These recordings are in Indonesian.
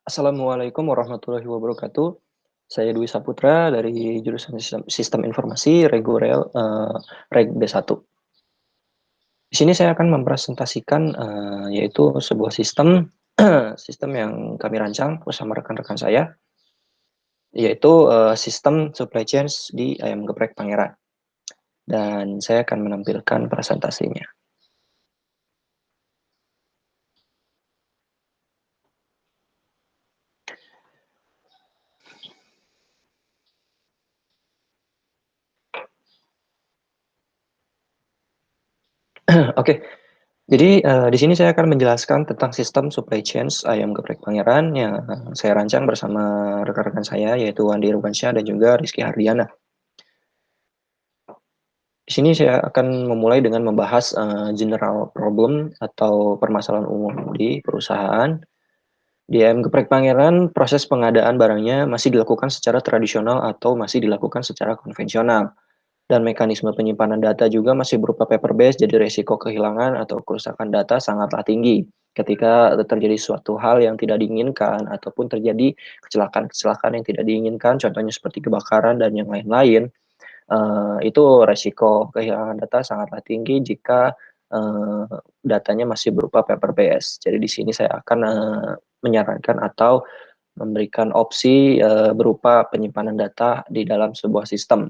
Assalamualaikum warahmatullahi wabarakatuh. Saya Dwi Saputra dari jurusan Sistem Informasi Reguler Reg B1. Di sini saya akan mempresentasikan yaitu sebuah sistem sistem yang kami rancang bersama rekan-rekan saya, yaitu sistem supply chain di ayam geprek Pangeran. Dan saya akan menampilkan presentasinya. Oke, jadi di sini saya akan menjelaskan tentang sistem supply chain ayam geprek Pangeran yang saya rancang bersama rekan-rekan saya, yaitu Wandi Rubansyah dan juga Rizky Hardiana. Di sini saya akan memulai dengan membahas general problem atau permasalahan umum di perusahaan. Di ayam geprek Pangeran, proses pengadaan barangnya masih dilakukan secara tradisional atau masih dilakukan secara konvensional. Dan mekanisme penyimpanan data juga masih berupa paper base, jadi resiko kehilangan atau kerusakan data sangatlah tinggi ketika terjadi suatu hal yang tidak diinginkan ataupun terjadi kecelakaan-kecelakaan yang tidak diinginkan, contohnya seperti kebakaran dan yang lain-lain. Itu resiko kehilangan data sangatlah tinggi jika datanya masih berupa paper base. Jadi di sini saya akan menyarankan atau memberikan opsi berupa penyimpanan data di dalam sebuah sistem.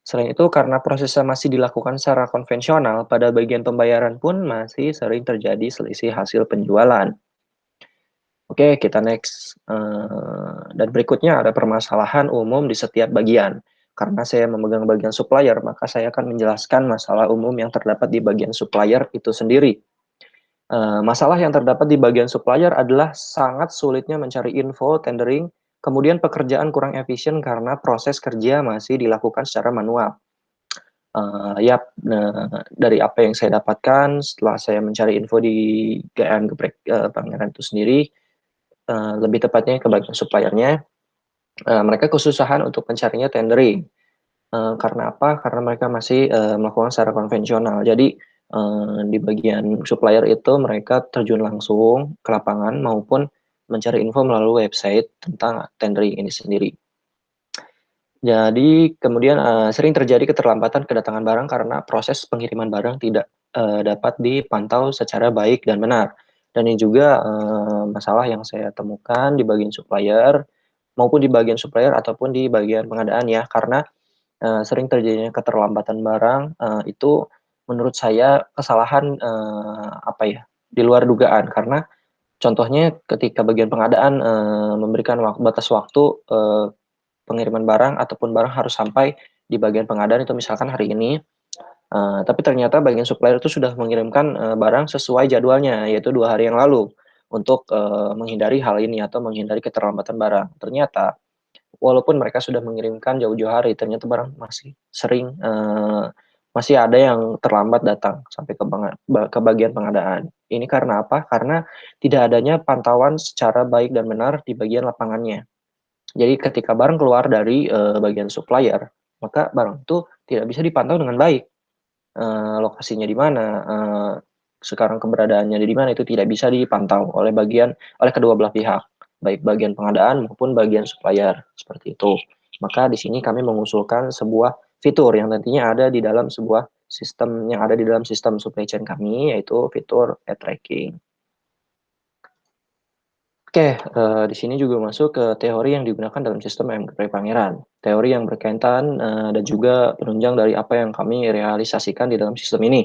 Selain itu, karena prosesnya masih dilakukan secara konvensional, pada bagian pembayaran pun masih sering terjadi selisih hasil penjualan. Oke, kita next. Dan berikutnya ada permasalahan umum di setiap bagian. Karena saya memegang bagian supplier, maka saya akan menjelaskan masalah umum yang terdapat di bagian supplier itu sendiri. Masalah yang terdapat di bagian supplier adalah sangat sulitnya mencari info, tendering, kemudian pekerjaan kurang efisien karena proses kerja masih dilakukan secara manual. Dari apa yang saya dapatkan setelah saya mencari info di GM Geprek Pangeran itu sendiri, lebih tepatnya ke bagian suppliernya, mereka kesusahan untuk mencarinya tendering. Karena apa? Karena mereka masih melakukan secara konvensional. Jadi di bagian supplier itu mereka terjun langsung ke lapangan maupun mencari info melalui website tentang tendering ini sendiri. Jadi kemudian sering terjadi keterlambatan kedatangan barang karena proses pengiriman barang tidak dapat dipantau secara baik dan benar. Dan ini juga masalah yang saya temukan di bagian supplier maupun di bagian supplier ataupun di bagian pengadaan ya, karena sering terjadinya keterlambatan barang itu menurut saya kesalahan apa ya, di luar dugaan. Karena contohnya ketika bagian pengadaan memberikan batas waktu pengiriman barang ataupun barang harus sampai di bagian pengadaan itu misalkan hari ini, tapi ternyata bagian supplier itu sudah mengirimkan barang sesuai jadwalnya, yaitu 2 hari yang lalu, untuk menghindari hal ini atau menghindari keterlambatan barang. Ternyata walaupun mereka sudah mengirimkan jauh-jauh hari, ternyata barang masih sering masih ada yang terlambat datang sampai ke bagian pengadaan. Ini karena apa? Karena tidak adanya pantauan secara baik dan benar di bagian lapangannya. Jadi ketika barang keluar dari bagian supplier, maka barang itu tidak bisa dipantau dengan baik. Lokasinya di mana, sekarang keberadaannya di mana itu tidak bisa dipantau oleh kedua belah pihak, baik bagian pengadaan maupun bagian supplier, seperti itu. Maka di sini kami mengusulkan sebuah fitur yang nantinya ada di dalam sebuah sistem yang ada di dalam sistem supply chain kami, yaitu fitur tracking. Oke, di sini juga masuk ke teori yang digunakan dalam sistem MGP Pangeran. Teori yang berkaitan dan juga penunjang dari apa yang kami realisasikan di dalam sistem ini.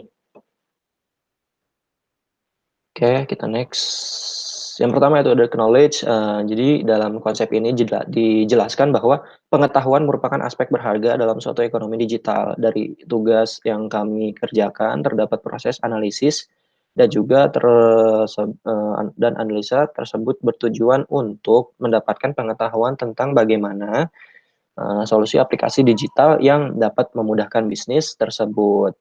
Oke, kita next. Yang pertama itu ada knowledge. Jadi dalam konsep ini dijelaskan bahwa pengetahuan merupakan aspek berharga dalam suatu ekonomi digital. Dari tugas yang kami kerjakan terdapat proses analisis dan juga dan analisa tersebut bertujuan untuk mendapatkan pengetahuan tentang bagaimana solusi aplikasi digital yang dapat memudahkan bisnis tersebut.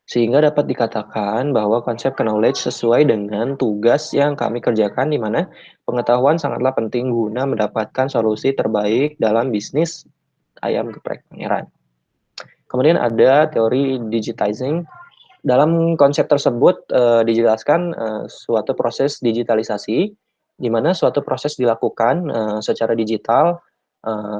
Sehingga dapat dikatakan bahwa konsep knowledge sesuai dengan tugas yang kami kerjakan, di mana pengetahuan sangatlah penting guna mendapatkan solusi terbaik dalam bisnis ayam geprek Pangeran. Kemudian ada teori digitizing. Dalam konsep tersebut dijelaskan suatu proses digitalisasi di mana suatu proses dilakukan, secara digital.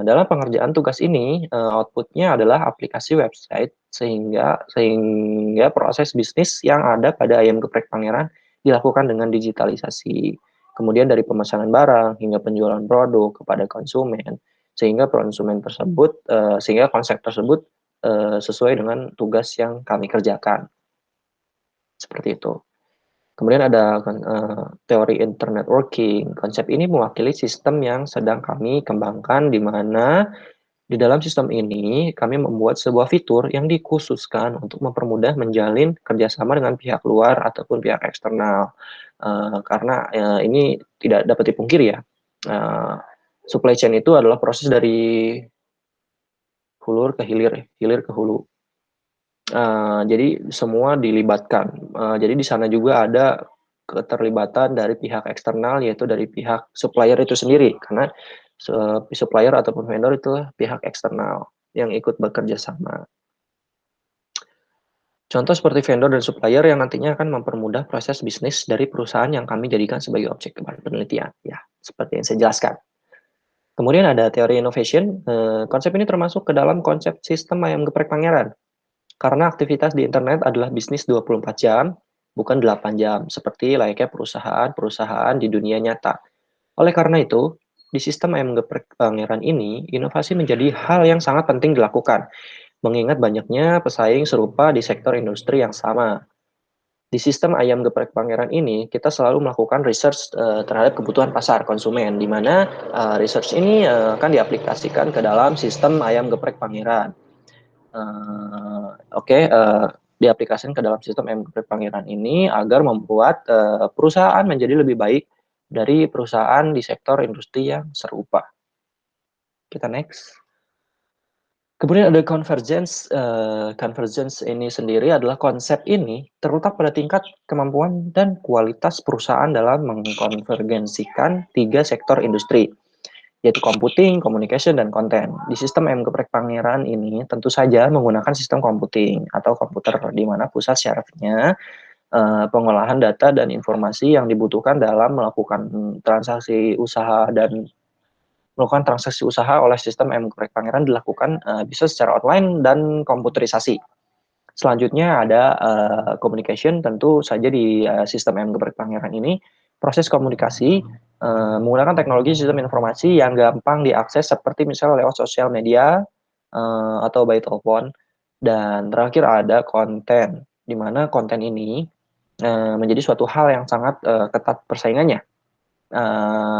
Dalam pengerjaan tugas ini, output-nya adalah aplikasi website sehingga sehingga proses bisnis yang ada pada Ayam Geprek Pangeran dilakukan dengan digitalisasi. Kemudian dari pemesanan barang hingga penjualan produk kepada konsumen, sehingga konsep tersebut, sesuai dengan tugas yang kami kerjakan, seperti itu. Kemudian ada teori internet working. Konsep ini mewakili sistem yang sedang kami kembangkan, di mana di dalam sistem ini kami membuat sebuah fitur yang dikhususkan untuk mempermudah menjalin kerjasama dengan pihak luar ataupun pihak eksternal. Karena ini tidak dapat dipungkiri ya, uh, supply chain itu adalah proses dari hulur ke hilir, hilir ke hulu. Jadi semua dilibatkan. Jadi di sana juga ada keterlibatan dari pihak eksternal, yaitu dari pihak supplier itu sendiri, karena supplier ataupun vendor itu pihak eksternal yang ikut bekerja sama. Contoh seperti vendor dan supplier yang nantinya akan mempermudah proses bisnis dari perusahaan yang kami jadikan sebagai objek penelitian. Ya, seperti yang saya jelaskan. Kemudian ada teori innovation. Konsep ini termasuk ke dalam konsep sistem ayam geprek pangeran. Karena aktivitas di internet adalah bisnis 24 jam, bukan 8 jam, seperti layaknya perusahaan-perusahaan di dunia nyata. Oleh karena itu, di sistem ayam geprek pangeran ini, inovasi menjadi hal yang sangat penting dilakukan, mengingat banyaknya pesaing serupa di sektor industri yang sama. Di sistem ayam geprek pangeran ini, kita selalu melakukan research terhadap kebutuhan pasar konsumen, di mana research ini akan diaplikasikan ke dalam sistem ayam geprek pangeran. Diaplikasikan ke dalam sistem MGP Pangeran ini agar membuat perusahaan menjadi lebih baik dari perusahaan di sektor industri yang serupa. Kita next. Kemudian ada convergence. Convergence ini sendiri adalah konsep ini terletak pada tingkat kemampuan dan kualitas perusahaan dalam mengkonvergensikan 3 sektor industri, yaitu computing, communication, dan konten. Di sistem M Geprek Pangeran ini tentu saja menggunakan sistem computing atau komputer, di mana pusat syarafnya pengolahan data dan informasi yang dibutuhkan dalam melakukan transaksi usaha oleh sistem M Geprek Pangeran dilakukan bisa secara online dan komputerisasi. Selanjutnya ada communication. Tentu saja di sistem M Geprek Pangeran ini proses komunikasi menggunakan teknologi sistem informasi yang gampang diakses, seperti misalnya lewat sosial media atau by telepon. Dan terakhir ada konten, di mana konten ini menjadi suatu hal yang sangat ketat persaingannya.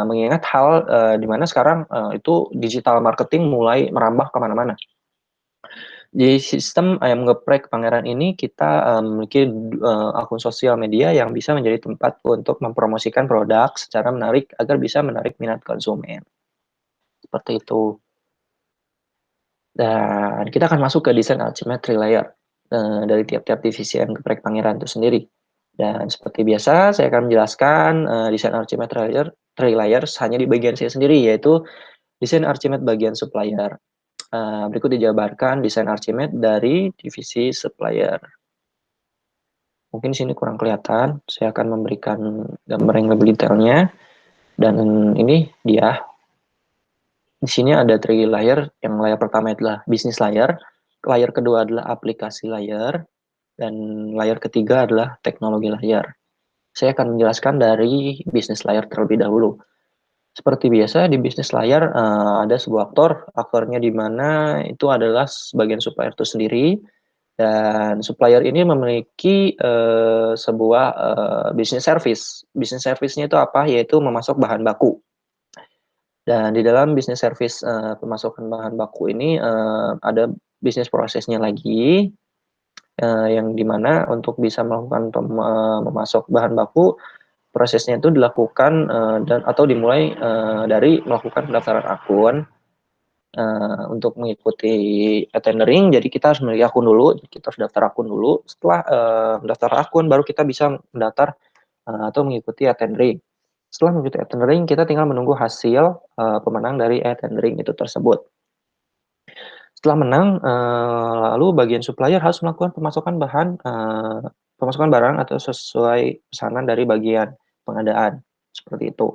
Mengingat hal di mana sekarang itu digital marketing mulai merambah kemana-mana. Di sistem ayam geprek Pangeran ini kita memiliki akun sosial media yang bisa menjadi tempat untuk mempromosikan produk secara menarik agar bisa menarik minat konsumen. Seperti itu. Dan kita akan masuk ke desain ultimate layer dari tiap-tiap divisi ayam geprek Pangeran itu sendiri. Dan seperti biasa, saya akan menjelaskan desain ultimate layer hanya di bagian saya sendiri, yaitu desain ultimate bagian supplier. Berikut dijabarkan desain Archimedes dari divisi supplier. Mungkin di sini kurang kelihatan, saya akan memberikan gambar yang lebih detailnya. Dan ini dia. Di sini ada 3 layer. Yang layer pertama adalah business layer, layer kedua adalah aplikasi layer, dan layer ketiga adalah teknologi layer. Saya akan menjelaskan dari business layer terlebih dahulu. Seperti biasa di bisnis layar ada sebuah aktornya di mana itu adalah bagian supplier itu sendiri, dan supplier ini memiliki sebuah bisnis service. Bisnis service-nya itu apa? Yaitu memasok bahan baku. Dan di dalam bisnis service pemasukan bahan baku ini ada bisnis prosesnya lagi, yang dimana untuk bisa melakukan memasok bahan baku, prosesnya itu dilakukan atau dimulai dari melakukan pendaftaran akun untuk mengikuti tendering. Jadi kita harus memiliki akun dulu, kita harus daftar akun dulu. Setelah mendaftar akun, baru kita bisa mendaftar atau mengikuti tendering. Setelah mengikuti tendering, kita tinggal menunggu hasil pemenang dari tendering itu tersebut. Setelah menang, lalu bagian supplier harus melakukan pemasukan barang atau sesuai pesanan dari bagian pengadaan, seperti itu.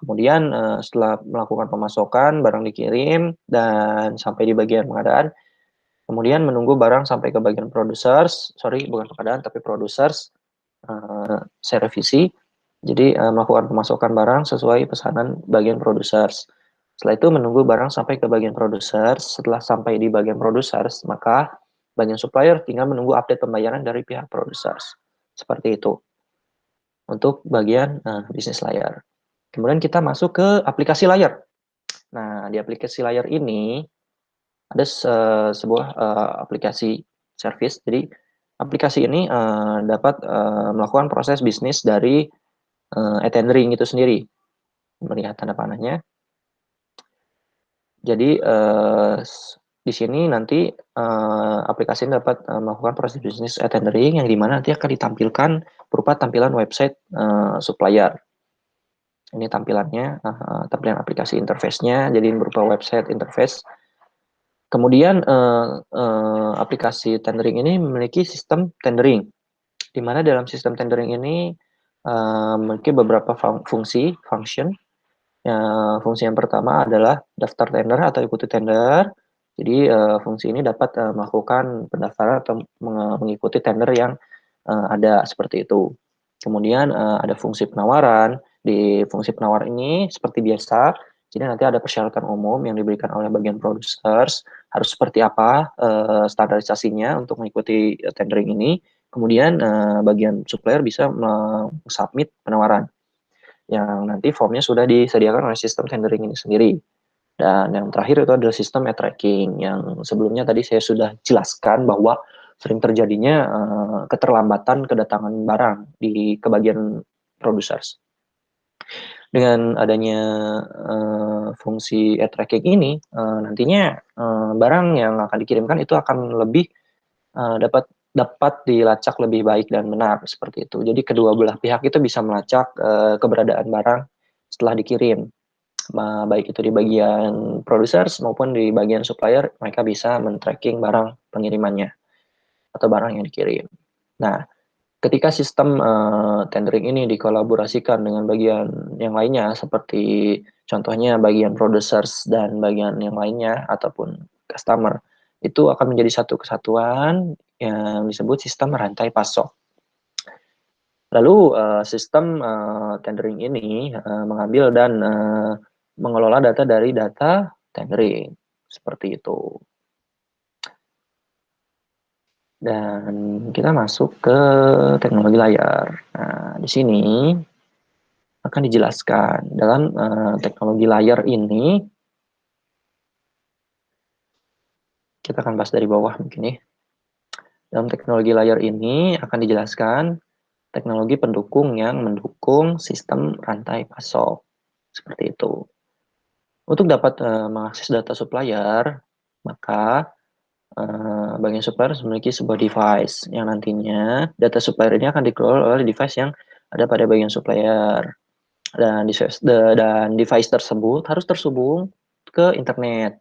Kemudian setelah melakukan pemasokan, barang dikirim dan sampai di bagian pengadaan, kemudian menunggu barang sampai ke bagian bukan pengadaan tapi producers, saya revisi. Jadi melakukan pemasokan barang sesuai pesanan bagian producers. Setelah itu menunggu barang sampai ke bagian producers. Setelah sampai di bagian producers, maka bagian supplier tinggal menunggu update pembayaran dari pihak producers. Seperti itu untuk bagian bisnis layar. Kemudian kita masuk ke aplikasi layar. Nah, di aplikasi layar ini ada sebuah aplikasi service. Jadi aplikasi ini dapat melakukan proses bisnis dari e-tendering itu sendiri. Melihat tanda panahnya. Jadi di sini nanti aplikasi ini dapat melakukan proses bisnis e-tendering yang dimana nanti akan ditampilkan berupa tampilan website supplier. Ini tampilannya, tampilan aplikasi interface-nya, jadi berupa website interface. Kemudian aplikasi tendering ini memiliki sistem tendering, di mana dalam sistem tendering ini memiliki beberapa fungsi, function. Fungsi yang pertama adalah daftar tender atau ikuti tender. Jadi fungsi ini dapat melakukan pendaftaran atau mengikuti tender yang ada seperti itu. Kemudian ada fungsi penawaran. Di fungsi penawar ini seperti biasa, jadi nanti ada persyaratan umum yang diberikan oleh bagian producers, harus seperti apa standarisasinya untuk mengikuti tendering ini. Kemudian bagian supplier bisa submit penawaran yang nanti formnya sudah disediakan oleh sistem tendering ini sendiri. Dan yang terakhir itu adalah sistem e-tracking yang sebelumnya tadi saya sudah jelaskan bahwa sering terjadinya keterlambatan kedatangan barang ke bagian producers. Dengan adanya fungsi e-tracking ini, nantinya barang yang akan dikirimkan itu akan lebih dapat dilacak lebih baik dan benar seperti itu. Jadi kedua belah pihak itu bisa melacak keberadaan barang setelah dikirim. Baik itu di bagian producers maupun di bagian supplier, mereka bisa men-tracking barang pengirimannya atau barang yang dikirim. Nah, ketika sistem tendering ini dikolaborasikan dengan bagian yang lainnya, seperti contohnya bagian producers dan bagian yang lainnya, ataupun customer, itu akan menjadi satu kesatuan yang disebut sistem rantai pasok. Lalu sistem tendering ini mengambil dan mengelola data dari data tendering, seperti itu. Dan kita masuk ke teknologi layar. Nah, di sini akan dijelaskan dalam teknologi layar ini, kita akan bahas dari bawah mungkin ya. Dalam teknologi layar ini akan dijelaskan teknologi pendukung yang mendukung sistem rantai pasok. Seperti itu. Untuk dapat mengakses data supplier, maka bagian supplier memiliki sebuah device yang nantinya data supplier ini akan dikelola oleh device yang ada pada bagian supplier. Dan device tersebut harus tersambung ke internet.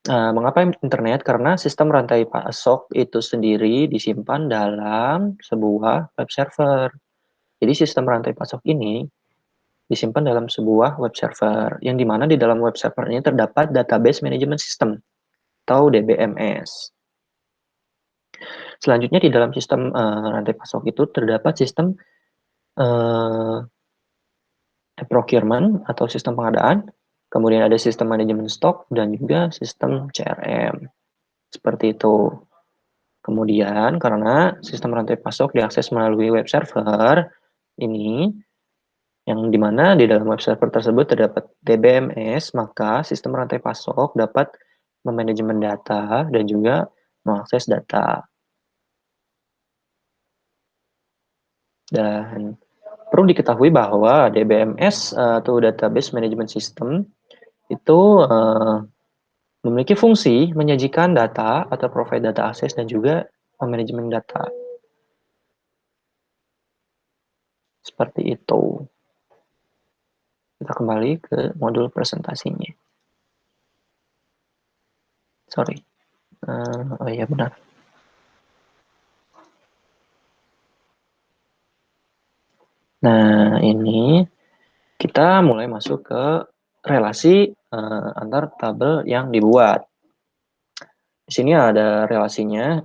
Mengapa internet? Karena sistem rantai pasok itu sendiri disimpan dalam sebuah web server. Jadi sistem rantai pasok ini disimpan dalam sebuah web server, yang dimana di dalam web server ini terdapat database management system atau DBMS. Selanjutnya di dalam sistem rantai pasok itu terdapat sistem procurement atau sistem pengadaan, kemudian ada sistem manajemen stok, dan juga sistem CRM. Seperti itu. Kemudian karena sistem rantai pasok diakses melalui web server ini, yang dimana di dalam web server tersebut terdapat DBMS, maka sistem rantai pasok dapat memanajemen data dan juga mengakses data. Dan perlu diketahui bahwa DBMS atau Database Management System itu memiliki fungsi menyajikan data atau provide data akses dan juga manajemen data. Seperti itu. Kita kembali ke modul presentasinya. Sorry. Oh iya benar. Nah ini kita mulai masuk ke relasi antar tabel yang dibuat. Di sini ada relasinya,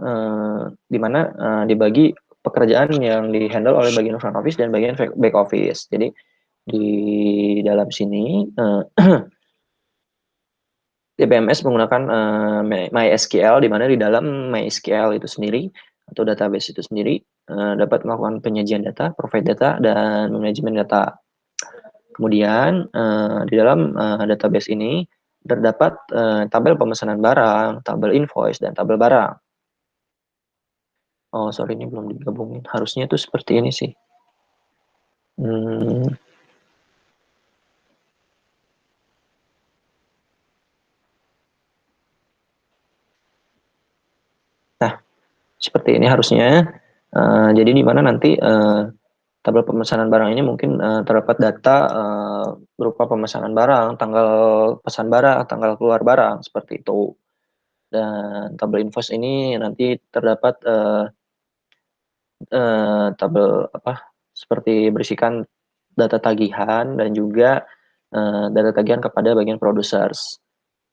di mana dibagi pekerjaan yang di-handle oleh bagian front office dan bagian back office. Jadi di dalam sini DBMS menggunakan MySQL, di mana di dalam MySQL itu sendiri atau database itu sendiri dapat melakukan penyajian data, provide data, dan manajemen data. Kemudian di dalam database ini terdapat tabel pemesanan barang, tabel invoice, dan tabel barang. Oh, sorry, ini belum digabungin. Harusnya itu seperti ini sih. Hmm, Nah, seperti ini harusnya. Jadi di mana nanti tabel pemesanan barang ini mungkin terdapat data berupa pemesanan barang, tanggal pesan barang, tanggal keluar barang, seperti itu. Dan tabel invoice ini nanti terdapat tabel seperti berisikan data tagihan dan juga data tagihan kepada bagian producers.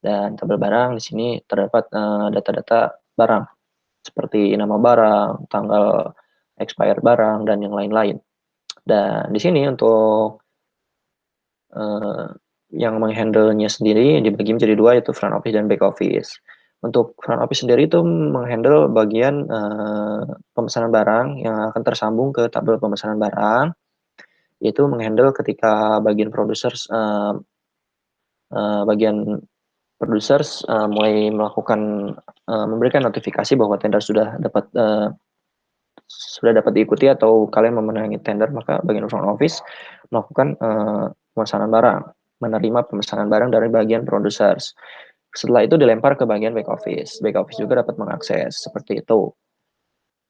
Dan tabel barang di sini terdapat data-data barang seperti nama barang, tanggal expired barang, dan yang lain-lain. Dan di sini untuk eh, yang menghandle-nya sendiri dibagi menjadi dua, yaitu front office dan back office. Untuk front office sendiri itu menghandle bagian pemesanan barang yang akan tersambung ke tabel pemesanan barang, yaitu menghandle ketika bagian producers bagian producers mulai melakukan memberikan notifikasi bahwa tender sudah dapat diikuti atau kalian memenangi tender, maka bagian front office melakukan pemesanan barang, menerima pemesanan barang dari bagian producers. Setelah itu dilempar ke bagian back office. Back office juga dapat mengakses seperti itu.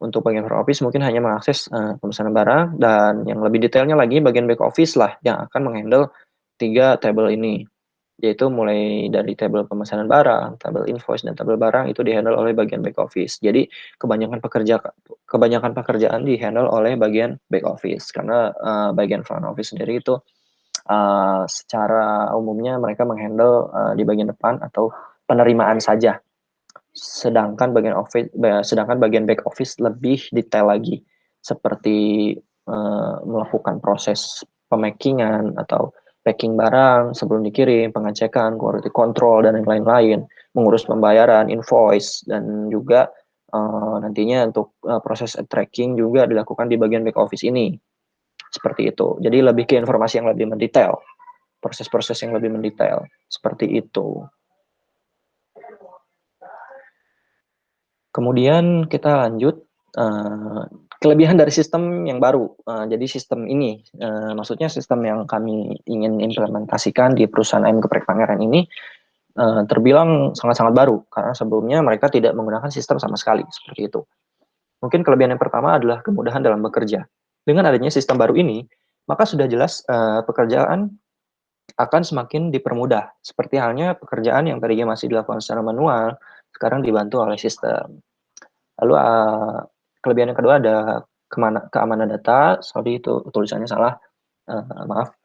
Untuk bagian front office mungkin hanya mengakses pemesanan barang, dan yang lebih detailnya lagi bagian back office lah yang akan menghandle tiga tabel ini, yaitu mulai dari tabel pemesanan barang, tabel invoice, dan tabel barang itu dihandle oleh bagian back office. Jadi kebanyakan pekerjaan dihandle oleh bagian back office, karena bagian front office sendiri itu secara umumnya mereka menghandle di bagian depan atau penerimaan saja. Sedangkan bagian back office lebih detail lagi, seperti melakukan proses pemakingan atau packing barang sebelum dikirim, pengecekan, quality control, dan yang lain-lain, mengurus pembayaran, invoice, dan juga nantinya untuk proses tracking juga dilakukan di bagian back office ini. Seperti itu. Jadi lebih ke informasi yang lebih mendetail, proses-proses yang lebih mendetail, seperti itu. Kemudian kita lanjut, kelebihan dari sistem yang baru. Jadi sistem ini, maksudnya sistem yang kami ingin implementasikan di perusahaan ayam geprek Pangeran ini terbilang sangat-sangat baru, karena sebelumnya mereka tidak menggunakan sistem sama sekali, seperti itu. Mungkin kelebihan yang pertama adalah kemudahan dalam bekerja. Dengan adanya sistem baru ini, maka sudah jelas pekerjaan akan semakin dipermudah. Seperti halnya pekerjaan yang tadinya masih dilakukan secara manual, sekarang dibantu oleh sistem. Lalu kelebihan yang kedua ada keamanan data. Sorry, itu tulisannya salah. Maaf.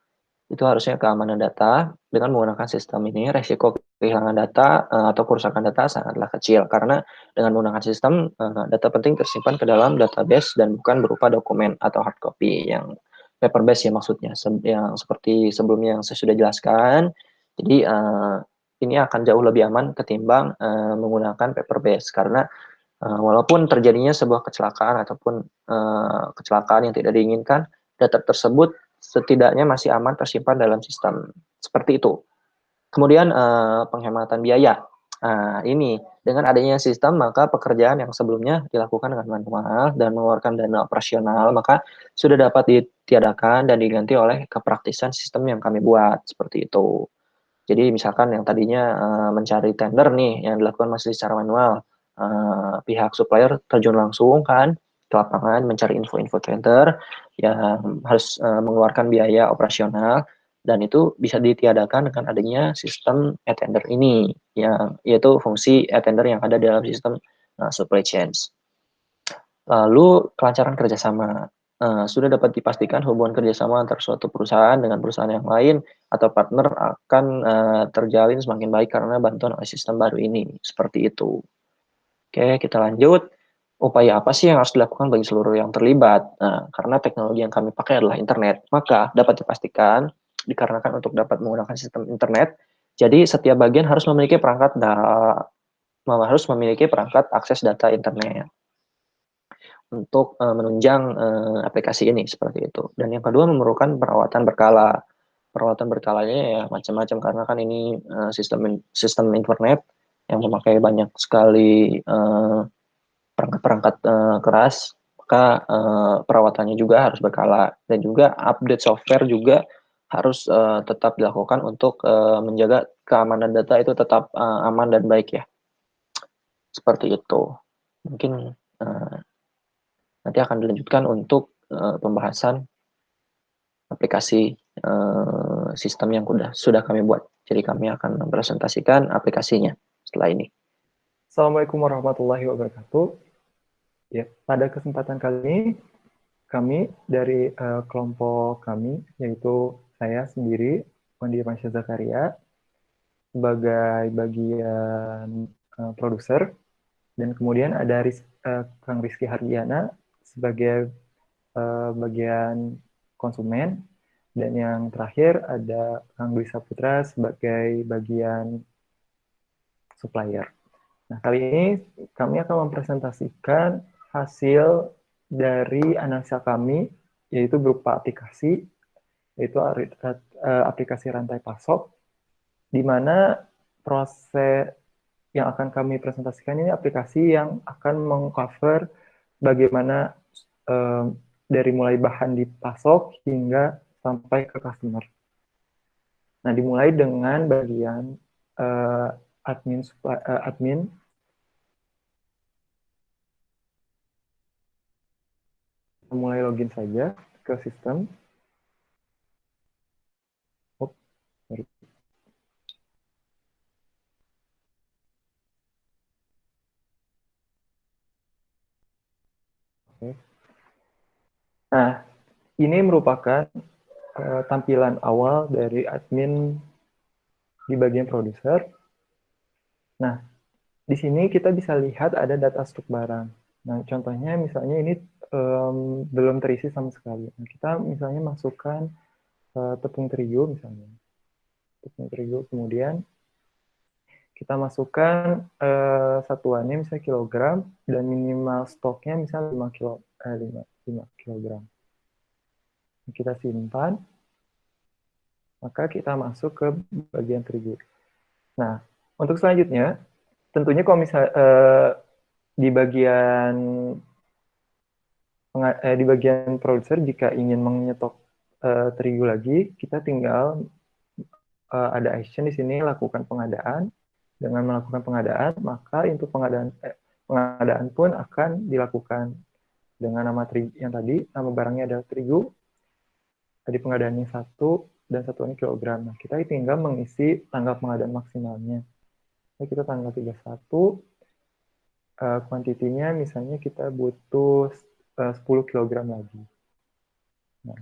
Itu harusnya keamanan data. Dengan menggunakan sistem ini, resiko kehilangan data atau kerusakan data sangatlah kecil. Karena dengan menggunakan sistem, data penting tersimpan ke dalam database dan bukan berupa dokumen atau hard copy yang paper base ya, maksudnya. Yang seperti sebelumnya yang saya sudah jelaskan. Jadi ini akan jauh lebih aman ketimbang menggunakan paper base, karena walaupun terjadinya sebuah kecelakaan ataupun kecelakaan yang tidak diinginkan, data tersebut setidaknya masih aman tersimpan dalam sistem. Seperti itu. Kemudian penghematan biaya. Ini dengan adanya sistem, maka pekerjaan yang sebelumnya dilakukan dengan manual dan mengeluarkan dana operasional, maka sudah dapat ditiadakan dan diganti oleh kepraktisan sistem yang kami buat, seperti itu. Jadi misalkan yang tadinya mencari tender nih yang dilakukan masih secara manual, pihak supplier terjun langsung kan ke lapangan mencari info-info tender yang harus mengeluarkan biaya operasional, dan itu bisa ditiadakan dengan adanya sistem e-tender ini, yang yaitu fungsi e-tender yang ada dalam sistem supply chains. Lalu kelancaran kerjasama. sudah dapat dipastikan hubungan kerjasama antar suatu perusahaan dengan perusahaan yang lain atau partner akan terjalin semakin baik karena bantuan oleh sistem baru ini. Seperti itu. Oke, kita lanjut. Upaya apa sih yang harus dilakukan bagi seluruh yang terlibat? Nah, karena teknologi yang kami pakai adalah internet, maka dapat dipastikan dikarenakan untuk dapat menggunakan sistem internet, jadi setiap bagian harus memiliki perangkat akses data internet untuk menunjang aplikasi ini seperti itu. Dan yang kedua memerlukan perawatan berkala. Perawatan berkalanya ya macam-macam karena kan ini sistem internet yang memakai banyak sekali perangkat-perangkat keras, maka perawatannya juga harus berkala dan juga update software juga harus tetap dilakukan untuk menjaga keamanan data itu tetap aman dan baik ya. Seperti itu. Mungkin uh, nanti akan dilanjutkan untuk pembahasan aplikasi sistem yang sudah kami buat. Jadi kami akan mempresentasikan aplikasinya setelah ini. Assalamualaikum warahmatullahi wabarakatuh. Ya, pada kesempatan kali ini kami dari kelompok kami, yaitu saya sendiri, Wandi Masya Zakaria, sebagai bagian produser, dan kemudian ada Kang Rizky Hardiana sebagai bagian konsumen, dan yang terakhir ada Kang Dwi Saputra sebagai bagian supplier. Nah, kali ini kami akan mempresentasikan hasil dari analisa kami, yaitu berupa aplikasi, yaitu aplikasi rantai pasok, di mana proses yang akan kami presentasikan ini aplikasi yang akan mengcover bagaimana dari mulai bahan dipasok hingga sampai ke customer. Nah, dimulai dengan bagian admin mulai login saja ke sistem. Oh, sorry. Oke. Nah, ini merupakan tampilan awal dari admin di bagian produser. Nah, di sini kita bisa lihat ada data stok barang. Nah, contohnya misalnya ini belum terisi sama sekali. Nah, kita misalnya masukkan tepung terigu misalnya. Tepung terigu, kemudian kita masukkan satuannya misalnya kilogram dan minimal stoknya misalnya 5 kilogram. Kita simpan, maka kita masuk ke bagian terigu. Nah, untuk selanjutnya, tentunya kalau misalnya di bagian produser jika ingin menyetok terigu lagi, kita tinggal ada action di sini lakukan pengadaan. Dengan melakukan pengadaan, maka untuk pengadaan pun akan dilakukan dengan nama terigu yang tadi, nama barangnya adalah terigu. Tadi pengadaannya 1 dan satuannya kilogram. Nah, kita tinggal mengisi tanggal pengadaan maksimalnya. Nah, kita tanggal 31, kuantitinya misalnya kita butuh 10 kilogram lagi. Nah,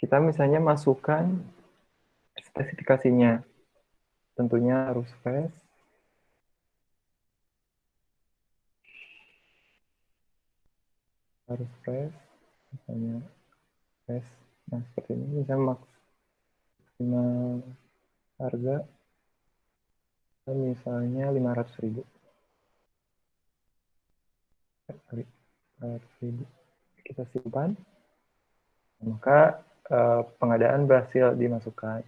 kita misalnya masukkan spesifikasinya. Tentunya harus fresh. Harus fresh. Misalnya fresh. Nah, seperti ini. Misalnya maksimal harga misalnya 500.000. 500.000. Kita simpan. Maka pengadaan berhasil dimasukkan.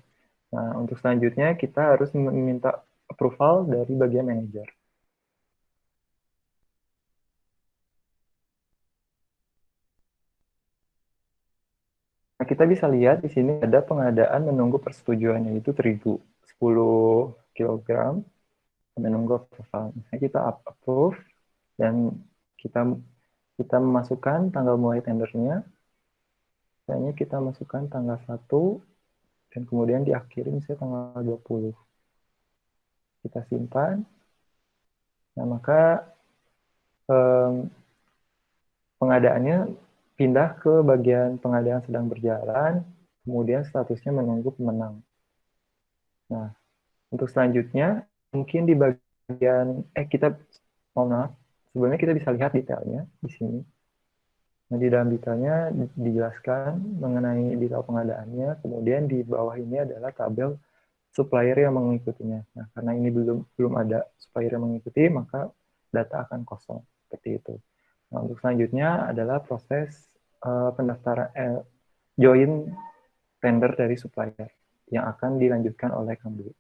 Nah, untuk selanjutnya kita harus meminta approval dari bagian manajer. Nah, kita bisa lihat di sini ada pengadaan menunggu persetujuan, yaitu terigu 10 kg menunggu approval. Nah, kita approve dan kita memasukkan tanggal mulai tendernya. Misalnya kita masukkan tanggal 1 dan kemudian diakhiri misalnya tanggal 20. Kita simpan. Nah, maka pengadaannya pindah ke bagian pengadaan sedang berjalan, kemudian statusnya menunggu pemenang. Nah, untuk selanjutnya, mungkin di bagian, kita, mohon maaf, sebelumnya kita bisa lihat detailnya di sini. Nah, di dalam detailnya dijelaskan mengenai detail pengadaannya, kemudian di bawah ini adalah tabel supplier yang mengikutinya. Nah, karena ini belum ada supplier yang mengikuti, maka data akan kosong seperti itu. Nah, untuk selanjutnya adalah proses pendaftaran join tender dari supplier yang akan dilanjutkan oleh Kang Dwi.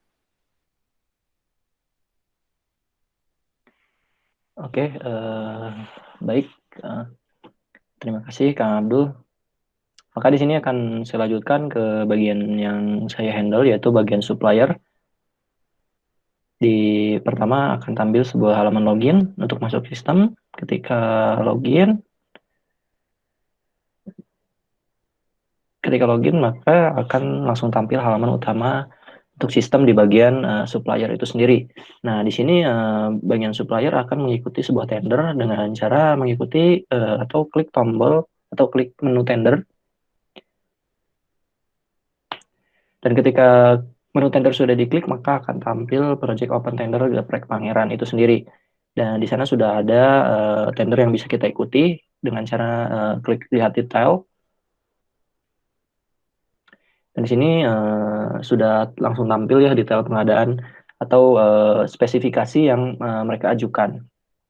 Oke, baik. Terima kasih Kang Abdul. Maka di sini akan saya lanjutkan ke bagian yang saya handle, yaitu bagian supplier. Di pertama akan tampil sebuah halaman login untuk masuk sistem. Ketika login, maka akan langsung tampil halaman utama untuk sistem di bagian supplier itu sendiri. Nah, di sini bagian supplier akan mengikuti sebuah tender dengan cara mengikuti atau klik tombol atau klik menu tender. Dan ketika menu tender sudah diklik, maka akan tampil Project Open Tender Geprek Pangeran itu sendiri. Dan di sana sudah ada tender yang bisa kita ikuti dengan cara klik lihat detail. Dan di sini sudah langsung tampil ya detail pengadaan atau spesifikasi yang mereka ajukan.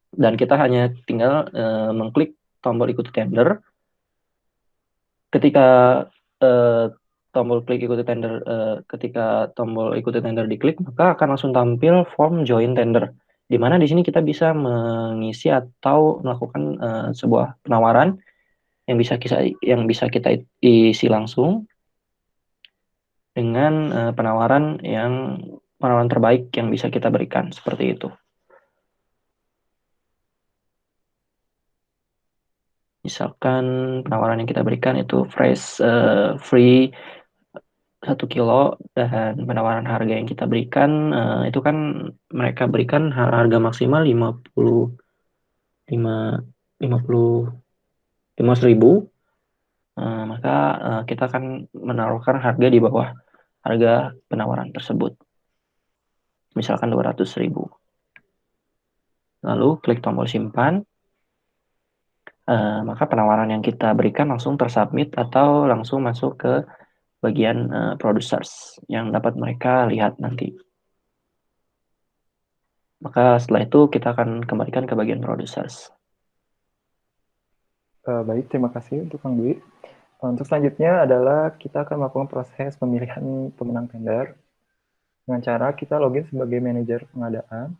Dan kita hanya tinggal mengklik tombol ikuti tender. Ketika uh, tombol klik ikuti tender, ketika tombol ikuti tender diklik, maka akan langsung tampil form join tender. Di mana di sini kita bisa mengisi atau melakukan sebuah penawaran yang bisa kita isi langsung dengan penawaran terbaik yang bisa kita berikan seperti itu. Misalkan penawaran yang kita berikan itu free 1 kilo, dan penawaran harga yang kita berikan itu kan mereka berikan harga maksimal 55.000. Maka kita akan menaruhkan harga di bawah harga penawaran tersebut, misalkan 200.000. Lalu klik tombol simpan, maka penawaran yang kita berikan langsung tersubmit atau langsung masuk ke bagian producers yang dapat mereka lihat nanti. Maka setelah itu kita akan kembalikan ke bagian producers. Baik, terima kasih untuk Kang Dwi. Untuk selanjutnya adalah kita akan melakukan proses pemilihan pemenang tender dengan cara kita login sebagai manajer pengadaan.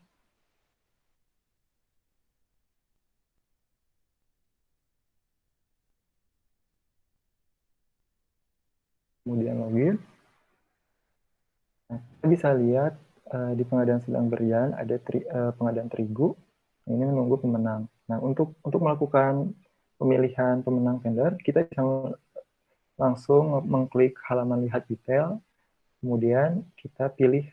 Kemudian login. Nah, kita bisa lihat di pengadaan sedang berjalan ada pengadaan terigu. Ini menunggu pemenang. Nah, untuk melakukan pemilihan pemenang tender, kita bisa langsung mengklik halaman lihat detail, kemudian kita pilih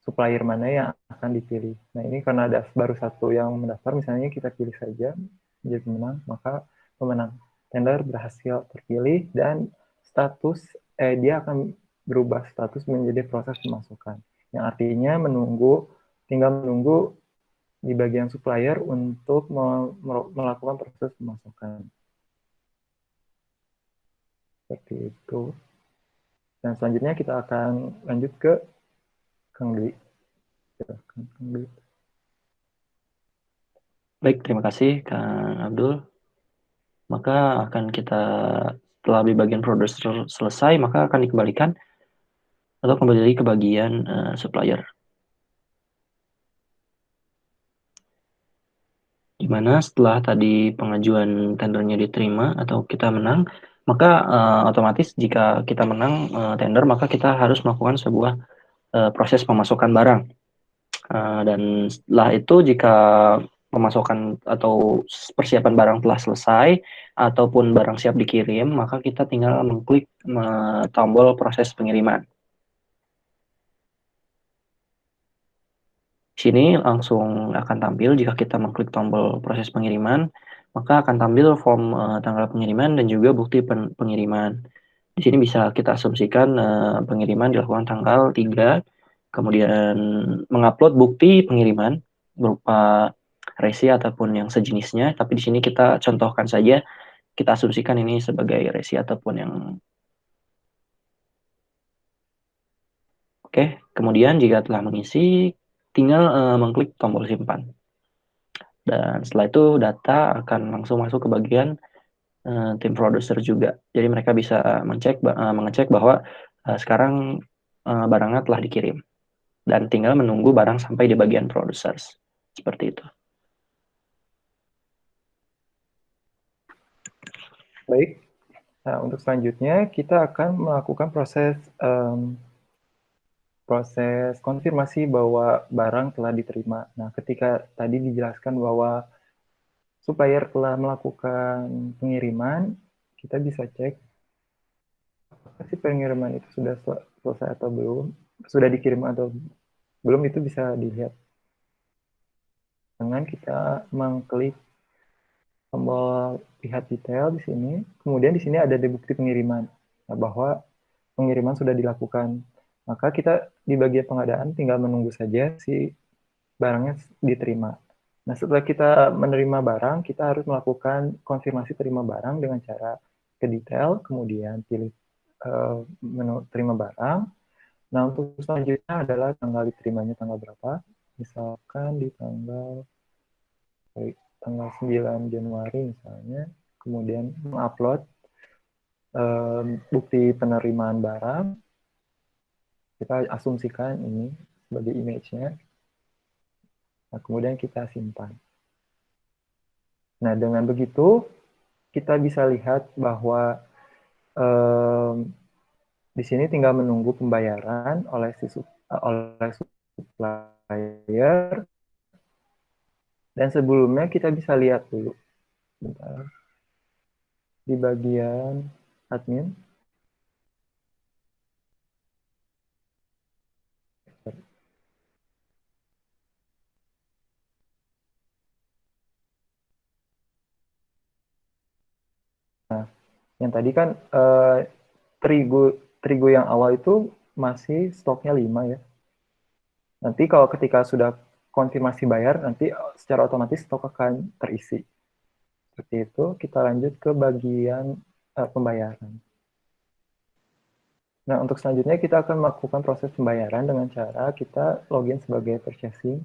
supplier mana yang akan dipilih. Nah, ini karena ada baru satu yang mendaftar, misalnya kita pilih saja menjadi pemenang, maka pemenang tender berhasil terpilih dan status dia akan berubah status menjadi proses pemasukan. Yang artinya tinggal menunggu di bagian supplier untuk melakukan proses pemasukan. Seperti itu. Dan selanjutnya kita akan lanjut ke Kang Dwi. Baik, terima kasih Kang Abdul. Maka setelah di bagian producer selesai, maka akan dikembalikan atau kembali ke bagian supplier. Di mana setelah tadi pengajuan tendernya diterima atau kita menang, maka otomatis jika kita menang tender, maka kita harus melakukan sebuah proses pemasukan barang. Dan setelah itu jika pemasokan atau persiapan barang telah selesai ataupun barang siap dikirim, maka kita tinggal mengklik tombol proses pengiriman. Di sini langsung akan tampil jika kita mengklik tombol proses pengiriman, maka akan tampil form tanggal pengiriman dan juga bukti pengiriman. Di sini bisa kita asumsikan pengiriman dilakukan tanggal 3, kemudian mengupload bukti pengiriman berupa resi ataupun yang sejenisnya, tapi di sini kita contohkan saja, kita asumsikan ini sebagai resi ataupun yang oke. Kemudian jika telah mengisi, tinggal mengklik tombol simpan. Dan setelah itu data akan langsung masuk ke bagian tim produser juga. Jadi mereka bisa mengecek bahwa sekarang barangnya telah dikirim dan tinggal menunggu barang sampai di bagian producers. Seperti itu. Baik. Nah, untuk selanjutnya kita akan melakukan proses konfirmasi bahwa barang telah diterima. Nah, ketika tadi dijelaskan bahwa supplier telah melakukan pengiriman, kita bisa cek apakah si pengiriman itu sudah selesai atau belum, sudah dikirim atau belum, itu bisa dilihat dengan kita mengklik tombol lihat detail di sini. Kemudian di sini ada bukti pengiriman, nah, bahwa pengiriman sudah dilakukan. Maka kita di bagian pengadaan tinggal menunggu saja si barangnya diterima. Nah, setelah kita menerima barang, kita harus melakukan konfirmasi terima barang dengan cara ke detail, kemudian pilih menu terima barang. Nah, untuk selanjutnya adalah tanggal diterimanya tanggal berapa. Misalkan di tanggal 9 Januari misalnya, kemudian mengupload bukti penerimaan barang. Kita asumsikan ini sebagai image-nya. Nah, kemudian kita simpan. Nah, dengan begitu, kita bisa lihat bahwa di sini tinggal menunggu pembayaran oleh supplier. Dan sebelumnya kita bisa lihat dulu. Bentar. Di bagian admin. Nah, yang tadi kan terigu yang awal itu masih stoknya 5 ya. Nanti kalau ketika sudah konfirmasi bayar, nanti secara otomatis stok akan terisi. Seperti itu, kita lanjut ke bagian pembayaran. Nah, untuk selanjutnya kita akan melakukan proses pembayaran dengan cara kita login sebagai purchasing.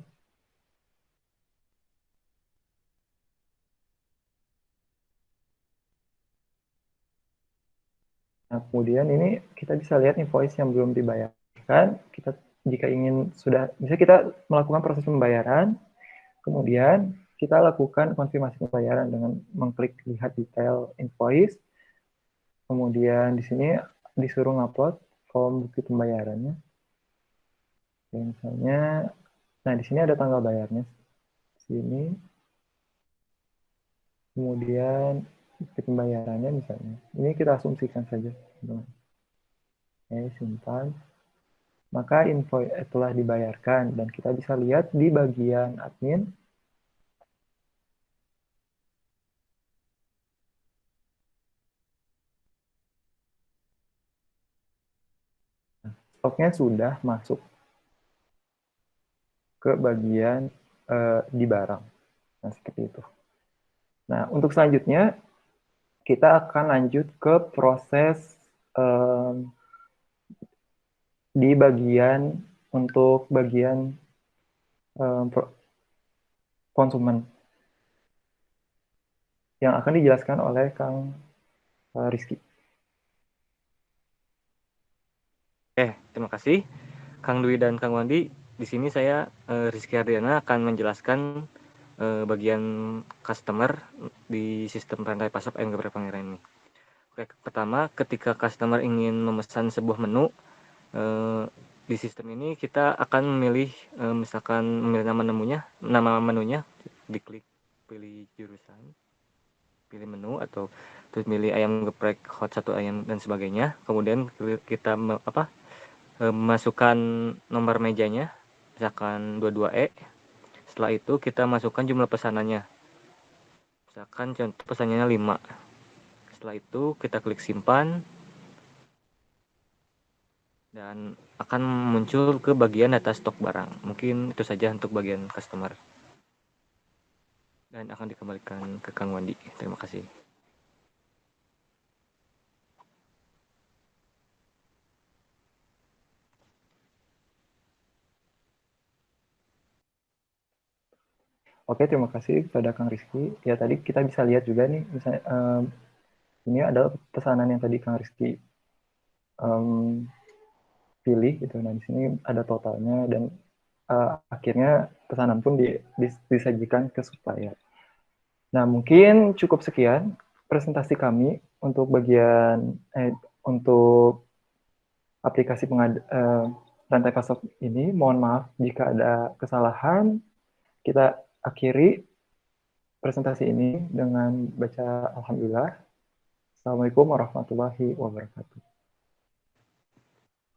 Nah, kemudian ini kita bisa lihat invoice yang belum dibayarkan. Jika ingin bisa kita melakukan proses pembayaran, kemudian kita lakukan konfirmasi pembayaran dengan mengklik lihat detail invoice. Kemudian di sini disuruh ngupload form bukti pembayarannya. Misalnya, nah di sini ada tanggal bayarnya. Sini. Kemudian bukti pembayarannya misalnya. Ini kita asumsikan saja. Oke, simpan. Maka invoice telah dibayarkan dan kita bisa lihat di bagian admin. Stoknya sudah masuk ke bagian di barang. Nah, seperti itu. Nah, untuk selanjutnya kita akan lanjut ke proses di bagian untuk bagian konsumen yang akan dijelaskan oleh Kang Rizky. Terima kasih Kang Dwi dan Kang Wandi. Di sini saya Rizky Ardiana akan menjelaskan bagian customer di sistem rantai pasok ayam geprek Pangeran ini. Oke, pertama ketika customer ingin memesan sebuah menu di sistem ini kita akan memilih misalkan memilih nama menunya, diklik pilih jurusan, pilih menu atau terus pilih ayam geprek hot 1 ayam dan sebagainya. Kemudian kita masukkan nomor mejanya, misalkan 22E. Setelah itu kita masukkan jumlah pesanannya. Misalkan contoh pesanannya 5. Setelah itu kita klik simpan dan akan muncul ke bagian data stok barang. Mungkin itu saja untuk bagian customer. Dan akan dikembalikan ke Kang Wandi. Terima kasih. Oke, terima kasih kepada Kang Rizky. Ya, tadi kita bisa lihat juga nih, misalnya ini adalah pesanan yang tadi Kang Rizky pilih gitu. Nah, di sini ada totalnya dan akhirnya pesanan pun disajikan ke supplier. Nah, mungkin cukup sekian presentasi kami untuk bagian untuk aplikasi rantai pasok ini. Mohon maaf jika ada kesalahan. Kita akhiri presentasi ini dengan baca Alhamdulillah. Assalamualaikum warahmatullahi wabarakatuh.